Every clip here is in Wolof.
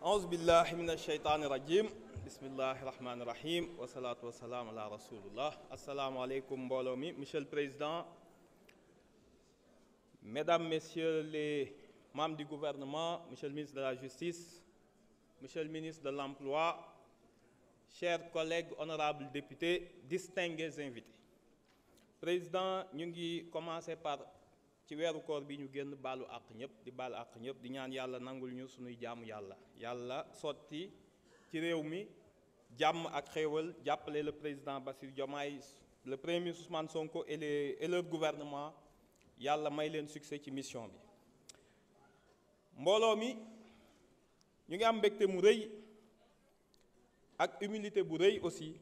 أعوذ بالله من الشيطان الرجيم بسم الله الرحمن الرحيم والصلاة والسلام على رسول الله. Assalamu alaikum mbooloo mi. Monsieur le Président, Mesdames, Messieurs les membres du gouvernement, Monsieur le ministre de la Justice, Monsieur le ministre de l'Emploi, chers collègues, honorables députés, distingués invités. Président, ñu ngi commencer par ci weeru koor bi ñu génn baalu àq ñëpp di baal àq ñëpp di ñaan yàlla nangul ñu sunuy jaamu yàlla sotti ci réew mi jàmm ak xéewal jàppale le président Bassirou Diomaye, le premier ministre Ousmane Sonko et leur gouvernement yàlla may leen succès ci mission bi. mbooloo mi ñu ngi am mbégte mu rëy ak humilité bu rëy aussi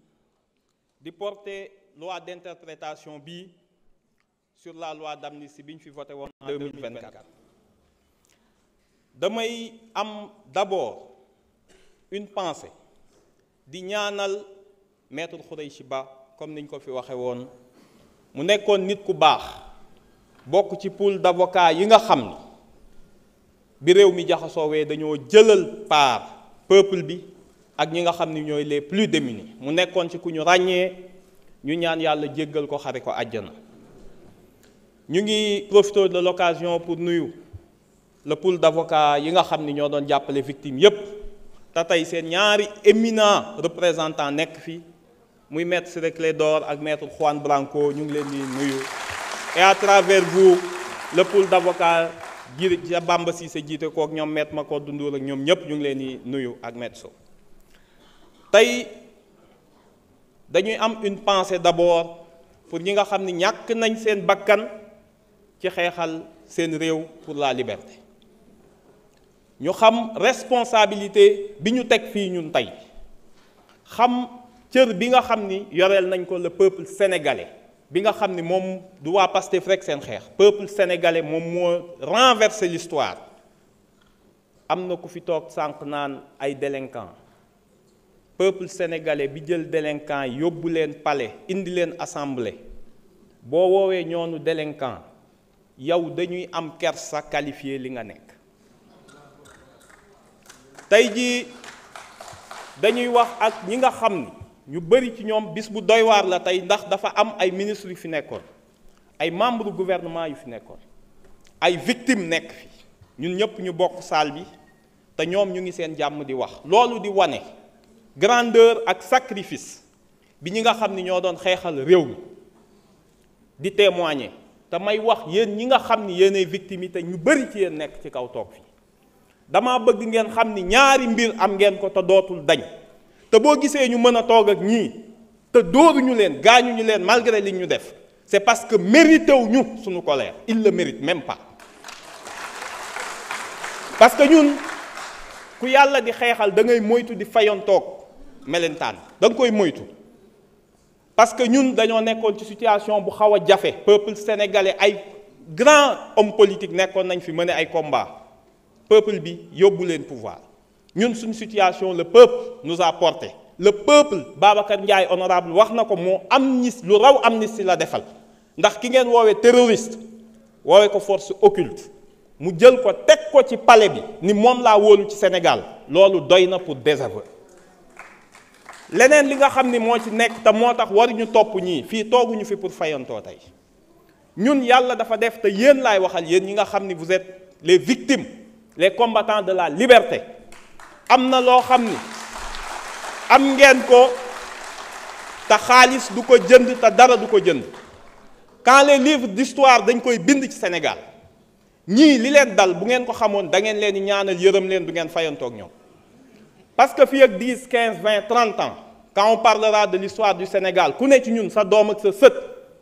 di porter loi d'interprétation bi sur la loi d'amnistie bi ñu fi voté woon en 2024. damay am d'abord une pensée di ñaanal maître Khoureychi Ba comme niñ ko fi waxe woon mu nekkoon nit ku baax bokk ci pool d'avocats yi nga xam ni bi réew mi jaxasoowee dañoo jëlal part peuple bi ak ñi nga xam ni ñooy les plus démunis mu nekkoon ci ku ñu ràññee ñu ñaan yàlla jéggal ko xare ko àjjana. ñu ngi profité de l'occasion pour nuyu le pool d'avocats yi nga xam ni ñoo doon jàppale victimes yépp te tey seen ñaari éminents représentants nekk fi muy maître Ciré Clédor ak maître Juan Branco ñu ngi leen di nuyu et à travers vous le pool d'avocats ji Bamba Cissé jiite kook ñoom maître Macodou Ndour ak ñoom ñépp ñu ngi leen di nuyu ak maître Sow. tey dañuy am une pensée d'abord pour ñi nga xam ni ñàkk nañ seen bakkan ci xeexal seen réew pour la liberté ñu xam responsabilité bi ñu teg fii ñun tey xam cër bi nga xam ni yoreel nañ ko le peuple sénégalais bi nga xam ni moom du waa Pastef rek seen xeex peuple sénégalais moom moo renversé l'histoire. am na ku fi toog sànq naan ay délinquants peuple sénégalais bi jël délinquants yi yóbbu leen palais indi leen assemblée boo woowee ñoonu délinquant yow dañuy am kersa qualifié li nga nekk. tey jii dañuy wax ak ñi nga xam ni ñu bari ci ñoom bis bu doy waar la tey ndax dafa am ay ministres yu fi nekkoon ay membres gouvernement yu fi nekkoon ay victimes nekk fi ñun ñëpp ñu bokk salle bi te ñoom ñu ngi seen jàmm di wax loolu di wane grandeur ak sacrifice bi ñi nga xam ni ñoo doon xeexal réew mi di témoigner. te may wax yéen ñi nga xam ni yéenay victime yi te ñu bari ci yéen nekk ci kaw toog fii dama bëgg ngeen xam ni ñaari mbir am ngeen ko te dootul dañ te boo gisee ñu mën a toog ak ñii te dóoruñu leen gaañuñu leen malgré li ñu def c'est parce que mérité wu ñu suñu colère il le mérite même pas. parce que ñun ku yàlla di xeexal da ngay moytu di fayontoog melentaan da nga koy moytu. parce que ñun dañoo nekkoon ci situation bu xaw a jafe peuple sénégalais ay grands hommes politiques nekkoon nañ fi mener ay combats peuple bi yóbbu leen pouvoir ñun suñu situation le peuple nous a porté le peuple Babacar Ndiaye honorable wax na ko moo amnistie lu raw amnistie la defal ndax ki ngeen woowee terroriste woowee ko force occulte mu jël ko teg ko ci palais bi ni moom laa wóolu ci Sénégal loolu doy na pour désaveu. leneen li nga xam ni moo ci nekk te moo tax waruñu topp ñii fii tooguñu fi pour fayantoo tey ñun yàlla dafa def te yéen laay waxal yéen ñi nga xam ni vous êtes les victimes les combattants de la liberté am na loo xam ni am ngeen ko te xaalis du ko jënd te dara du ko jënd quand les livres d'histoire dañ koy bind ci Sénégal ñii li leen dal bu ngeen ko xamoon da ngeen leen di ñaanal yërëm leen du ngeen fayantoog ñoom. parce que fii ak 10 15 20 30 ans quand on parlera de l'histoire du Sénégal ku ne ci ñun sa doom ak sa sët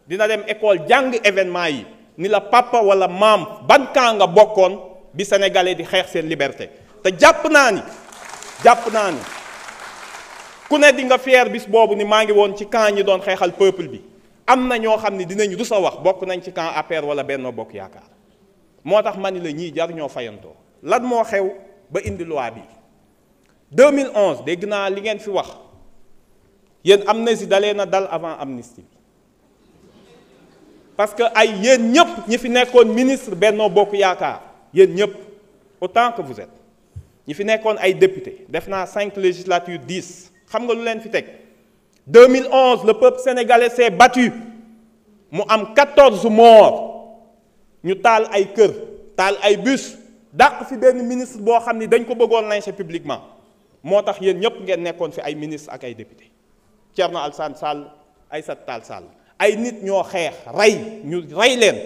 dina dem école jàng événement yi ni la papa wala maam ban camp nga bokkoon bi sénégalais di xeex seen liberté te jàpp naa ni ku ne di nga fier bis boobu ni maa ngi woon ci camp ñi doon xeexal peuple bi am na ñoo xam ni dinañ rus a wax bokk nañ ci camp APR wala Benno Bokk Yaakaar moo tax ma ni la ñii jar ñoo fayantoo lan moo xew ba indi loi bi 2011 dégg naa li ngeen fi wax yéen amnistie dalee na dal avant amnistie bi parce que ay yéen ñëpp ñi fi nekkoon ministre Benno Bokk Yaakaar yéen ñëpp autant que vous êtes ñi fi nekkoon ay député def naa 5 législatures 10 xam nga lu leen fi teg 2011 le peuple sénégalais s'est battu mu am 14 morts ñu taal ay kër taal ay bus dàq fi benn ministre boo xam ni dañ ko bëggoon lyncher publiquement moo tax yéen ñëpp ngeen nekkoon fi ay ministre ak ay député Thierno Alassane Sall Aïssata Tall Sall ay nit ñoo xeex rey ñu rey leen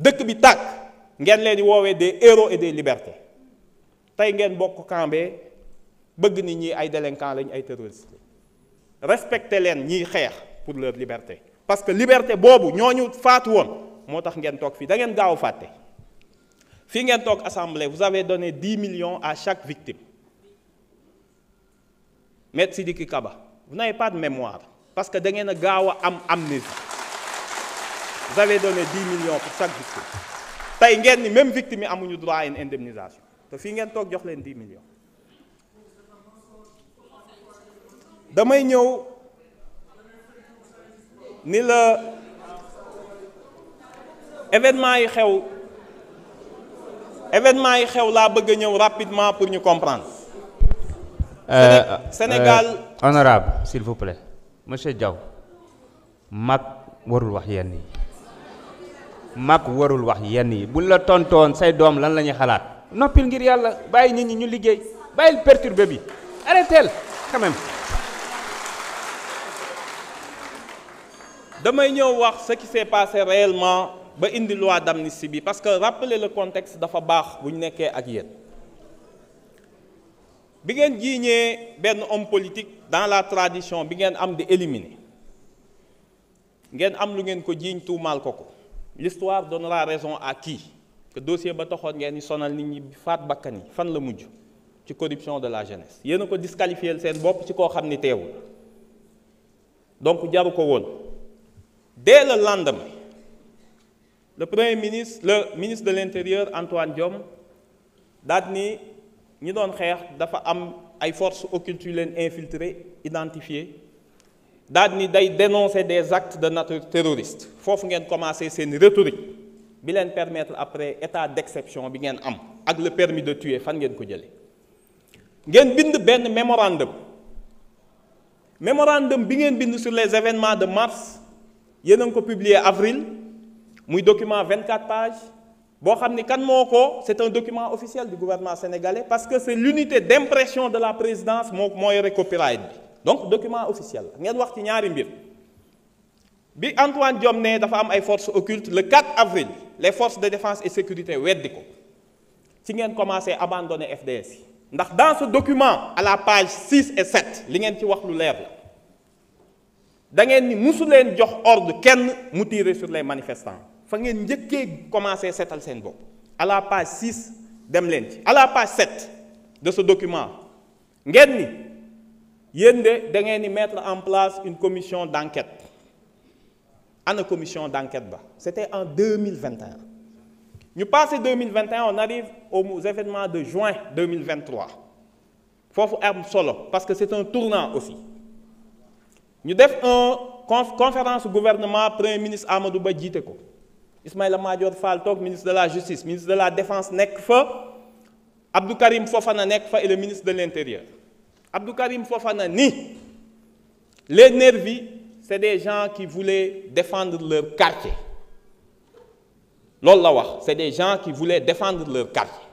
dëkk bi tàkk ngeen leen di woowee des héros et des libertés tey ngeen bokk kambee bëgg nit ñi ay délinquants lañ ay terroristes respecté leen ñiy xeex pour leur liberté parce que liberté boobu ñooñu faatu woon moo tax ngeen toog fii da ngeen gaaw fàtte fii ngeen toog assemblée vous avez donné 10 millions à chaque victime Maître Sidiki Kaba vous n'avez pas de mémoire parce que da ngeen a gaaw a am amnésie vous avez donné 10 millions pour chaque victime tey ngeen ni même victime yi amuñu droit à une indemnisation te fii ngeen toog jox leen 10 millions damay ñëw ni la événement yi xew laa bëgg a ñëw rapidement pour ñu comprendre. Sénégal honorable s'il vous plaît monsieur Diaw mag warul wax yenn yi mag warul wax yenn yi buñ la tontoon say doom lan la ñuy xalaat noppil ngir yàlla bàyyi nit ñi ñu liggéey bàyyil perturbé bi arrêtez quand même. damay ñëw wax ce qui s'est passé réellement ba indi loi d'amnistie bi parce que rappeler le contexte dafa baax bu ñu nekkee ak yéen bi ngeen jiiñee benn homme politique dans la tradition bi ngeen am di éliminer ngeen am lu ngeen ko jiiñ tuumaal ko l'histoire donnera raison à qui que dossier ba taxoon ngeen di sonal nit ñi faat bakkan yi fan la mujj ci corruption de la jeunesse yéen a ko disqualifier seen bopp ci koo xam ni teewul donc jaru ko woon. Dès le lendemain, le ministre de l'Intérieur Antoine Diome daal ni ñi doon xeex dafa am ay forces occultes yu leen infiltré identifié daal ni day dénoncer des actes de nature terroriste foofu ngeen commencé seen rhétorique bi leen permettre après état d'exception bi ngeen am ak le permis de tuer fan ngeen ko jëlee ngeen bind benn mémorandum bi ngeen bind sur les événements de mars. yéen a ngi ko publié avril muy document 24 pages boo xam ni kan moo ko c'est un document officiel du gouvernement sénégalais parce que c'est l'unité d'impression de la présidence moo yore copyright bi donc document officiel ngeen wax ci ñaari mbir bi Antoine Diome ne dafa am ay forces occultes le 4 avril les forces de défense et sécurité weddi ko ci ngeen commencé abandonner FDS yi ndax dans ce document à la page 6 et 7 li ngeen ci wax lu leer la da ngeen ni musu leen jox ordre kenn mu tirer sur les manifestants fa ngeen njëkkee commencé seetal seen bopp à la page 6 dem leen ci à la page 7 de ce document ngeen ni yéen de da ngeen ni mettre en place une commission d'enquête ana commission d'enquête ba c'était en 2021 ñu passé 2021 on arrive aux événements de juin 2023 foofu am solo parce que c'est un tournant aussi ñu def conférence gouvernement premier ministre Amadou Ba jiite ko Ismaïla Madior Fall toog ministre de la justice ministre de la défense nekk fa Abdou Karim Fofana nekk fa et le ministre de l'intérieur Abdou Karim Fofana ni les nervis c'est des gens qui voulaient défendre leur quartier loolu la wax c'est des gens qui voulaient défendre leur quartier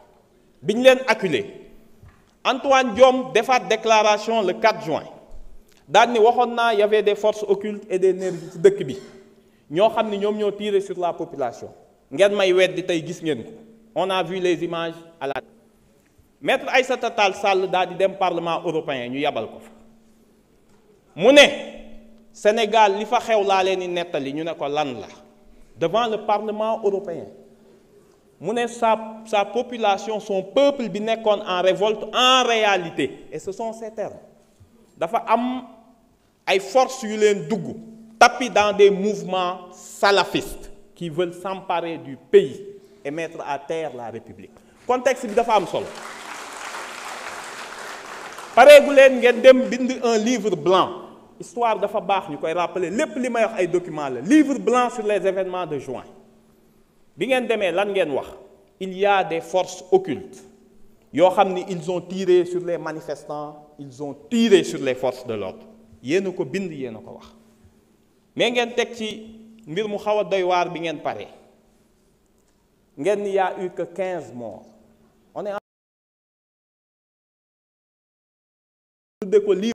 bi ñu leen acculé Antoine Diome defaat déclaration le 4 juin daal ni waxoon naa y avait des forces occultes et des nervis ci dëkk bi ñoo xam ni ñoom ñoo tiré sur la population ngeen may weddi tey gis ngeen ko on a vu les images à la maître Aïssata Tall Sall daal di dem parlement européen ñu yabal ko fa mu ne Sénégal li fa xew laa leen di nettali ñu ne ko lan la devant le parlement européen mu ne sa population son peuple bi nekkoon en révolte en réalité et ce sont ces termes dafa am ay forces yu leen dugg tapis dans des mouvements salafistes qui veulent s'emparer du pays et mettre à terre la République contexte bi dafa am solo pareegu leen ngeen dem bind un livre blanc histoire dafa baax ñu koy rappeler lépp li may wax ay documents la livre blanc sur les événements de juin bi ngeen demee lan ngeen wax il y a des forces occultes yoo xam ni ils ont tiré sur les manifestants, ils ont tiré sur les forces de l'ordre yéen a ko bind yéen a ko wax mais ngeen teg ci mbir mu xaw a doy waar bi ngeen pare ngeen ni y a eu que 15 morts on est tudde ko lii